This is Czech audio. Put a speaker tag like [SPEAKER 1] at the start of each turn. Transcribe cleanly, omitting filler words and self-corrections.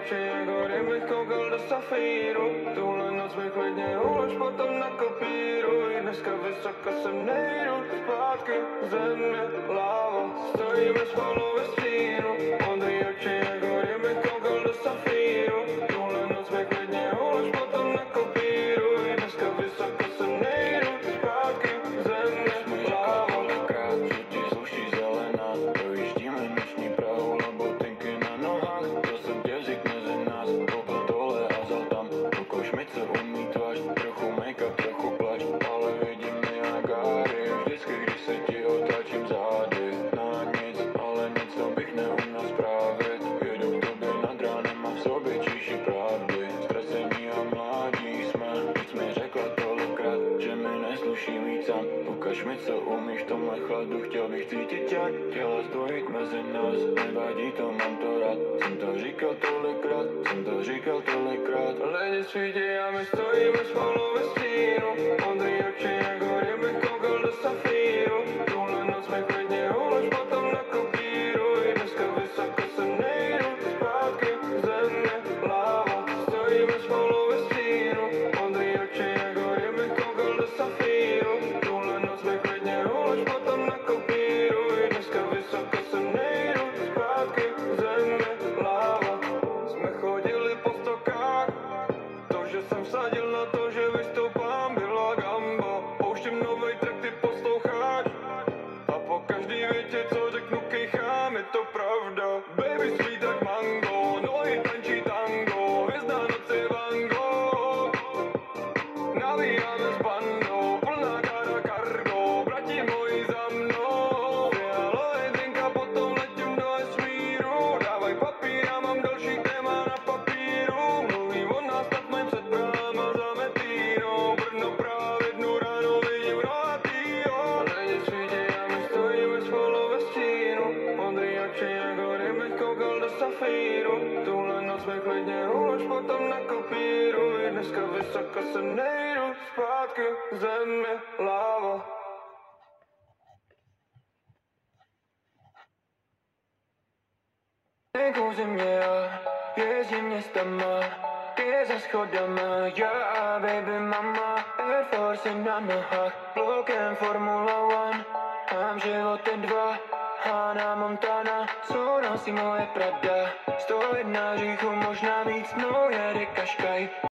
[SPEAKER 1] oči jak hory, bych koukal do safíru. Tuhle noc mi klidně ulož, potom nakopíruj. Dneska vysoko sem nejdu, zpátky země, láva. Stojíme spolu ve stínu. Modrý oči jak hory, bych koukal do safíru. Tuhle noc mi klidně ulož, potom nakopíruj. Dneska vysoko sem nejdu, zpátky země, láva.
[SPEAKER 2] Krát, že ti sluší zelená, projíždíme noční Prahu, labotinky na nohách. Chtěl jsem tě vzít mezi nás, koupil tohle a vzal tam. Ukož mi, co umí tvář, trochu make-up, trochu plač, ale vidím mě jak Gary. Vždycky, když se ti otáčím zády, na nic, ale nic, to bych neuměl spravit. Jedu k tobě nad ránem a v sobě číši pravdy. Ztracení a mládí jsme, víc mi řekla tolikrát, že mi nesluší mít sám. Ukaž mi, co umíš v tomhle chladu, chtěl bych cítit tě, chtěla stojit mezi nás, nevadí to, mám to rád. Jsem to říkal tolikrát, jsem to říkal tolikrát.
[SPEAKER 1] Lidi svítí a my stojíme spolu ve stínu. Modrý oči jak hory, bych koukal do safíru. Tuhle noc mi klidně ulož, potom nakopíruj. Dneska vysoko sem nejdu, zpátky země, láva. Stojíme spolu ve stínu. Modrý oči jak hory, bych koukal do safíru. Tuhle noc mi klidně ulož, potom nakopíruj. Dneska vysoko sem nejdu, zpátky země, láva. Jsme chodili po stokách, to, že jsem vsadil na to, že vystoupám, byla gamba. Pouštím novej track, ty posloucháš, a po každý větě, co řeknu, kejchám, je to pravda. Baby sweet jak mango, nohy tančí tango, hvězda noci Van Gogh. Navíjáme s bandou, plná kára cargo, bratí moji za mnou. Fialový drink a potom letím do vesmíru, dávaj papír, já mám další téma na papíru. Mluví o nás, tak mají před bráma za metínou. Brno právě dnu ráno vidím rohatýho. Lidi svítí a my stojíme spolu ve stínu. Modrý oči jak hory, bych koukal do safíru. Tuhle noc mi klidně ulož, potom nakopíruj. Dneska vysoko sem nejdu, zpátky země, láva.
[SPEAKER 2] Nekouzím mě já, jezdím městama, ty za schodama, já a baby mama, Air Force na nohách, blokem Formula One, mám životy dva, Hannah Montana, co nosí moje Prada, 101 říchu, možná víc, no jede Kaškaj.